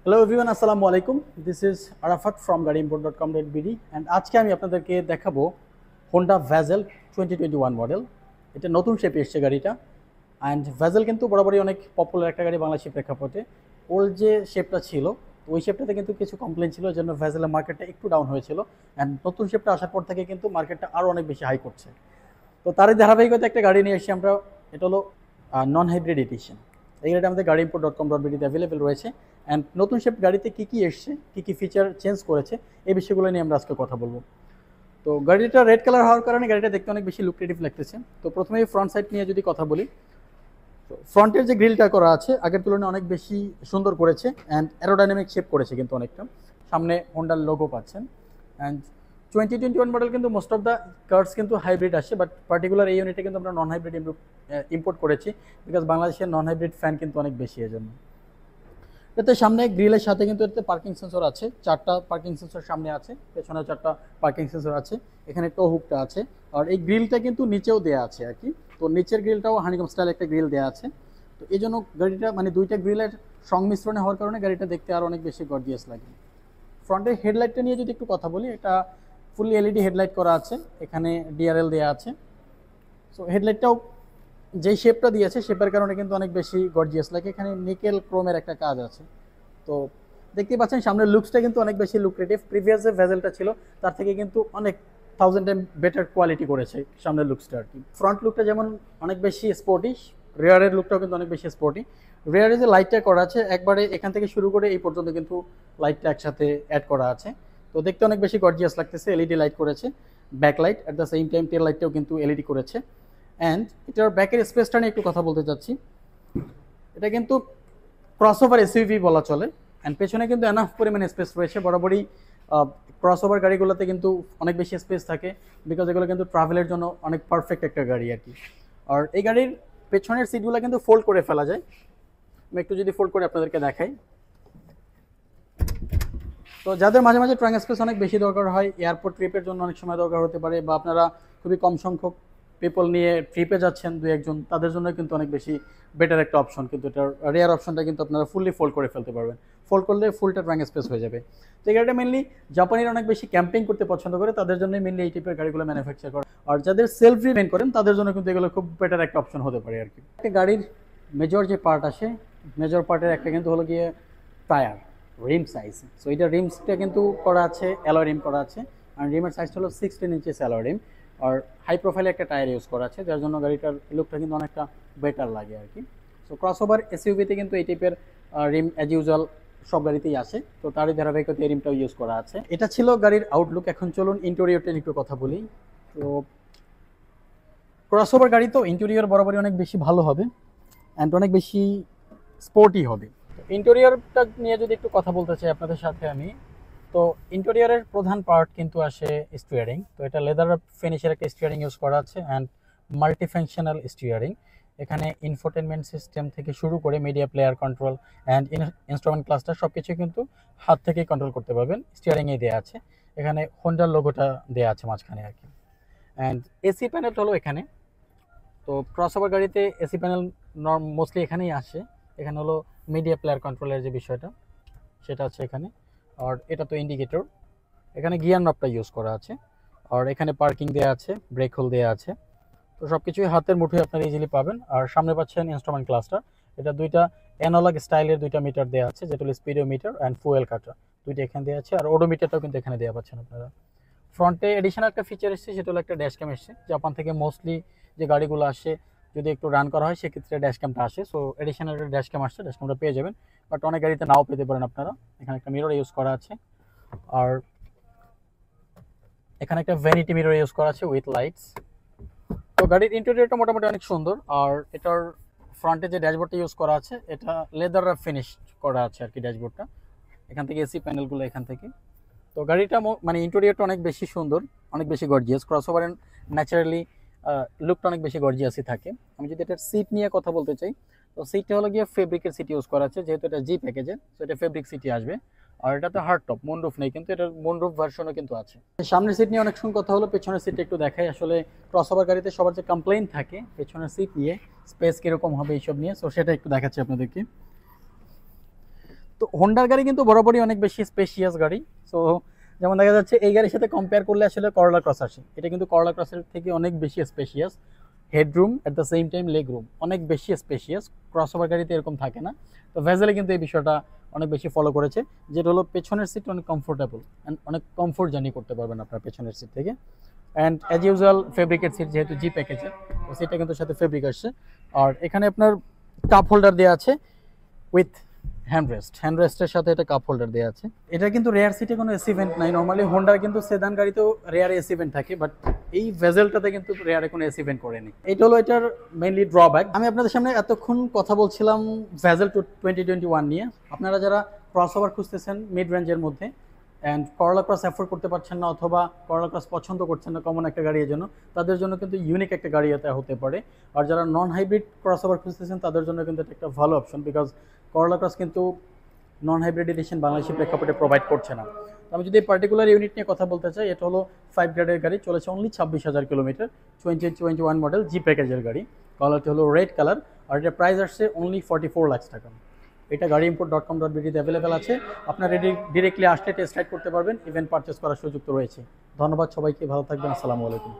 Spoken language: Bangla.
হ্যালো এভরিওয়ান, আসসালামু আলাইকুম। দিস ইজ আরাফাত ফ্রম গাড়িimport.com.bd অ্যান্ড আজকে আমি আপনাদেরকে দেখাবো হোন্ডা ভ্যাজেল 2021 মডেল। এটা নতুন শেপে এসছে গাড়িটা। অ্যান্ড ভ্যাজেল কিন্তু বরাবরই অনেক পপুলার একটা গাড়ি বাংলাদেশের প্রেক্ষাপটে। ওল্ড যে শেপটা ছিল ওই শেপটাতে কিন্তু কিছু কমপ্লেন ছিল, জন্য ভ্যাজেলের মার্কেটটা একটু ডাউন হয়েছিল। অ্যান্ড নতুন শেপটা আসার পর থেকে কিন্তু মার্কেটটা আরও অনেক বেশি হাই করছে। তো তারই ধারাবাহিকতা একটা গাড়ি নিয়ে এসেছি আমরা। এটা হলো নন হাইব্রিড এডিশন। এই গাড়িটা আমাদের গাড়িimport.com.bd অ্যাভেলেবেল রয়েছে। অ্যান্ড নতুন শেপ গাড়িতে কী এসছে, কী ফিচার চেঞ্জ করেছে, এই বিষয়গুলো নিয়ে আমরা আজকে কথা বলবো। তো গাড়িটা রেড কালার হওয়ার কারণে গাড়িটা দেখতে অনেক বেশি লুক্রেটিভ লাগতেছে। তো প্রথমেই ফ্রন্ট সাইড নিয়ে যদি কথা বলি, তো ফ্রন্টের যে গ্রিলটা করা আছে আগের তুলনায় অনেক বেশি সুন্দর করেছে অ্যান্ড অ্যারোডাইনামিক শেপ করেছে কিন্তু অনেকটা। সামনে হোন্ডার লোগো পাচ্ছেন। অ্যান্ড 2021 মডেল কিন্তু মোস্ট অফ দ্য কার্স কিন্তু হাইব্রিড আসে, বাট পার্টিকুলার এই ইউনিটে কিন্তু আমরা নন হাইব্রিড ইম্পোর্ট করেছি, বিকজ বাংলাদেশের নন হাইব্রিড ফ্যান কিন্তু অনেক বেশি। এজন্য এতে সামনে গ্রিলের সাথে কিন্তু এতে পার্কিং সেন্সর আছে, 4টা পার্কিং সেন্সর সামনে আছে, পেছনে 4টা পার্কিং সেন্সর আছে, এখানে টো হুকটা আছে। আর এই গ্রিলটা কিন্তু নিচেও দেওয়া আছে আর কি। তো নিচের গ্রিলটাও হানিকম স্টাইল একটা গ্রিল দেওয়া আছে। তো এই জন্য গাড়িটা মানে দুইটা গ্রিলের সংমিশ্রণে হওয়ার কারণে গাড়িটা দেখতে আরও অনেক বেশি গর্জিয়াস লাগে। ফ্রন্টের হেডলাইটটা নিয়ে যদি একটু কথা বলি, এটা ফুললি এলইডি হেডলাইট করা আছে, এখানে ডিআরএল দেওয়া আছে। সো হেডলাইটটাও যেই শেপটা দিয়েছে শেপের কারণে কিন্তু অনেক বেশি গর্জিয়াস লাগে। এখানে নিকেল ক্রোমের একটা কাজ আছে। তো দেখতেই পাচ্ছেন সামনের লুকসটা কিন্তু অনেক বেশি লুক্রেটিভ। প্রিভিয়াস যে ভেজেলটা ছিল তার থেকে কিন্তু অনেক 1000 টাইম বেটার কোয়ালিটি করেছে সামনের লুকসটা আর কি। ফ্রন্ট লুকটা যেমন অনেক বেশি স্পোর্টি, রেয়ারের লুকটাও কিন্তু অনেক বেশি স্পোর্টি। রেয়ারে যে লাইটটা করা আছে একবারে এখান থেকে শুরু করে এই পর্যন্ত কিন্তু লাইটটা একসাথে অ্যাড করা আছে। তো দেখতে অনেক বেশি গর্জিয়াস লাগতেছে। এলইডি লাইট করেছে, backlight at the same time tail লাইটটাও কিন্তু এলইডি করেছে। অ্যান্ড এটার ব্যাকের স্পেসটা নিয়ে একটু কথা বলতে চাচ্ছি। এটা কিন্তু ক্রসওভার এসইউভি বলা চলে। অ্যান্ড পেছনে কিন্তু এনাফ পরিমাণে স্পেস রয়েছে। বরাবরই ক্রসওভার গাড়িগুলোতে কিন্তু অনেক বেশি স্পেস থাকে, বিকজ এগুলো কিন্তু ট্রাভেলের জন্য অনেক পারফেক্ট একটা গাড়ি আর কি। আর এই গাড়ির পেছনের সিটগুলো কিন্তু ফোল্ড করে ফেলা যায়। আমি একটু যদি ফোল্ড করে আপনাদেরকে দেখাই, তো যাদের মাঝে মাঝে ট্রাঙ্ক স্পেস অনেক বেশি দরকার হয়, এয়ারপোর্ট ট্রিপের জন্য অনেক সময় দরকার হতে পারে, বা আপনারা খুবই কম সংখ্যক পিপল নিয়ে ট্রিপে যাচ্ছেন দু একজন, তাদের জন্য কিন্তু অনেক বেশি বেটার একটা অপশন। কিন্তু এটার রেয়ার অপশনটা কিন্তু আপনারা ফুললি ফোল্ড করে ফেলতে পারবেন। ফোল্ড করলে ফুলটা ট্রাঙ্ক স্পেস হয়ে যাবে। তো এই গাড়িটা মেনলি জাপানিরা অনেক বেশি ক্যাম্পিং করতে পছন্দ করে, তাদের জন্য মেনলি এই টাইপের গাড়িগুলো ম্যানুফ্যাকচার করে। আর যাদের সেলফ ড্রিভেন করেন তাদের জন্য কিন্তু এগুলো খুব বেটার একটা অপশন হতে পারে আর কি। একটা গাড়ির মেজর যে পার্ট আসে, মেজর পার্টের একটা কিন্তু হলো গিয়ে টায়ার, রিম সাইজ। সো এটা রিমসটা কিন্তু করা আছে, অ্যালয় রিম করা আছে। আর রিমের সাইজটা হলো 16 ইঞ্চেস অ্যালয় রিম। আর হাই প্রোফাইলে একটা টায়ার ইউজ করা আছে, যার জন্য গাড়িটার লুকটা কিন্তু অনেকটা বেটার লাগে আর কি। সো ক্রসওভার এসইউভিতে কিন্তু এই টাইপের রিম অ্যাজ ইউজুয়াল সব গাড়িতেই আসে। তো তারই ধারাবাহিকতা এই রিমটাও ইউজ করা আছে। এটা ছিল গাড়ির আউটলুক। এখন চলুন ইন্টেরিয়রটা নিয়ে একটু কথা বলি। তো ক্রসওভার গাড়ি তো ইন্টেরিয়র বরাবরই অনেক বেশি ভালো হবে অ্যান্ড অনেক বেশি স্পোর্টি হবে। ইন্টেরিয়রটা নিয়ে যদি একটু কথা বলতে চাই আপনাদের সাথে আমি, তো ইন্টেরিয়রের প্রধান পার্ট কিন্তু আসে স্টিয়ারিং। তো এটা লেদার ফিনিশের একটা স্টিয়ারিং ইউজ করা আছে অ্যান্ড মাল্টিফাংশনাল স্টিয়ারিং। এখানে ইনফোটেনমেন্ট সিস্টেম থেকে শুরু করে media player control and instrument cluster সব কিছুই কিন্তু হাত থেকেই কন্ট্রোল করতে পারবেন। স্টিয়ারিংয়ে দেওয়া আছে, এখানে হোন্ডার লোগোটা দেওয়া আছে মাঝখানে আর কি। অ্যান্ড এসি প্যানেল হলো এখানে। তো ক্রসওভার গাড়িতে এসি প্যানেল মোস্টলি এখানেই আসে। এখানে হলো মিডিয়া প্লেয়ার কন্ট্রোলের যে বিষয়টা সেটা আছে এখানে। আর এটা তো ইন্ডিকেটর, এখানে গিয়ার নবটা ইউজ করা আছে। আর এখানে পার্কিং দেওয়া আছে, ব্রেক হোল দেওয়া আছে। তো সব কিছুই হাতের মুঠোয় আপনারা ইজিলি পাবেন। আর সামনে পাচ্ছেন ইনস্ট্রুমেন্ট ক্লাস্টার। এটা দুইটা অ্যানালগ স্টাইলের দুইটা মিটার দেওয়া আছে, যেটা হলো স্পিডোমিটার অ্যান্ড ফুয়েল কাটার, দুইটা এখানে দেওয়া আছে। আর ওডোমিটারটাও কিন্তু এখানে দেওয়া পাচ্ছেন আপনারা। ফ্রন্টে এডিশনাল একটা ফিচার এসছে, সেটা হলো একটা ড্যাশ ক্যাম এসছে। জাপান থেকে মোস্টলি যে গাড়িগুলো আসে যদি একটু রান করা হয় সেক্ষেত্রে ড্যাশ ক্যামটা আসে। সো এডিশনাল একটা ড্যাশ ক্যাম আসছে, ড্যাশ ক্যামটা পেয়ে যাবেন। বাট অনেক গাড়িতে নাও পেতে পারেন আপনারা। এখানে একটা মিরর ইউজ করা আছে। আর এখানে একটা ভ্যানিটি মিরর ইউজ করা আছে উইথ লাইটস। তো গাড়ির ইন্টেরিয়রটা মোটামুটি অনেক সুন্দর। আর এটার ফ্রন্টে যে ড্যাশবোর্ডটা ইউজ করা আছে এটা লেদার ফিনিশ করা আছে আর কি ড্যাশবোর্ডটা। এখান থেকে এসি প্যানেলগুলো এখান থেকে। তো গাড়িটা মানে ইন্টেরিয়রটা অনেক বেশি সুন্দর, অনেক বেশি গর্জিয়াস। ক্রসওভারের ন্যাচারালি লুকটা অনেক বেশি গর্জিয়াসই থাকে। আমি যদি এটার সিট নিয়ে কথা বলতে চাই, তো সিটটা হলো গিয়ে ফেব্রিকের সিট ইউজ করা আছে, যেহেতু এটা জি প্যাকেজের। তো এটা ফেব্রিক সিটই আসবে। আর এটাতে হার্ড টপ, মুনরুফ নেই, কিন্তু এটার মুনরুফ ভার্সনও কিন্তু আছে। সামনের সিট নিয়ে অনেক সময় কথা হলো, পেছনের সিটটা একটু দেখাই। আসলে ক্রসওভার গাড়িতে সবার যে কমপ্লেইন থাকে পেছনের সিট নিয়ে, স্পেস কীরকম হবে এইসব নিয়ে, সো সেটা একটু দেখাচ্ছি আপনাদেরকে। তো হোন্ডার গাড়ি কিন্তু বরাবরই অনেক বেশি স্পেশিয়াস গাড়ি। সো যেমন দেখা যাচ্ছে এই গাড়ির সাথে কম্পেয়ার করলে আসলে করলা ক্রস আসে, এটা কিন্তু করলা ক্রসের থেকে অনেক বেশি spacious. Headroom at the same time leg room অনেক বেশি স্পেশিয়াস, ক্রসওভার গাড়িতে এরকম থাকে না। তো ভেজেলে কিন্তু এই বিষয়টা অনেক বেশি ফলো করেছে, যেটা হলো পেছনের সিট অনেক কমফোর্টেবল অ্যান্ড অনেক কমফোর্ট জার্নি করতে পারবেন আপনার পেছনের সিট থেকে। অ্যান্ড অ্যাজ ইউজুয়াল ফেব্রিকের সিট, যেহেতু জি প্যাকেজের, তো সেটা কিন্তু সাথে ফেব্রিক আসছে। আর এখানে আপনার কাপ হোল্ডার দেওয়া আছে উইথ হ্যান্ডরেস্টের সাথে এটা কাপ হোল্ডার দেওয়া আছে। এটা কিন্তু রেয়ার সিটে কোনো এসি ভেন্ট নাই। নর্মালি হোন্ডার কিন্তু সেদান গাড়িতেও রেয়ার এসি ভেন্ট থাকে, বাট এই ভেজেলটাতে কিন্তু রেয়ারে কোনো এসি ভেন্ট করেনি। এটা হলো এটার মেইনলি ড্রব্যাক। আমি আপনাদের সামনে এতক্ষণ কথা বলছিলাম ভেজেল 2021 নিয়ে। আপনারা যারা ক্রস ওভার খুঁজতেছেন মিড রেঞ্জের মধ্যে অ্যান্ড করলা ক্রস অ্যাফোর্ড করতে পারছেন না, অথবা করলা ক্রস পছন্দ করছেন না কমন একটা গাড়ির জন্য, তাদের জন্য কিন্তু ইউনিক একটা গাড়ি এটা হতে পারে। আর যারা নন হাইব্রিড ক্রস ওভার খুঁজতেছেন তাদের জন্য কিন্তু এটা একটা ভালো অপশন, বিকজ করলা ক্রস কিন্তু নন হাইব্রিড এডিশন বাংলাদেশি প্রেক্ষাপটে প্রোভাইড করছে না। আমি যদি এই পার্টিকুলার ইউনিট নিয়ে কথা বলতে চাই, এটা হলো 5 গ্রেডের গাড়ি, চলেছে অনলি 26,000 কিলোমিটার, 2021 মডেল জি প্যাকেজের গাড়ি। কালারটি হলো রেড কালার, আর এটা প্রাইস আসছে অনলি 44 লাখ টাকা। এটা গাড়িইম্পোর্ট.com.bd তে অ্যাভেলেবেল আছে। আপনারা ডিরেক্টলি আসলে টেস্ট রাইড করতে পারবেন, ইভেন্ট পারচেস করার সুযোগ তো রয়েছে। ধন্যবাদ সবাইকে, ভালো থাকবেন, আসসালামু আলাইকুম।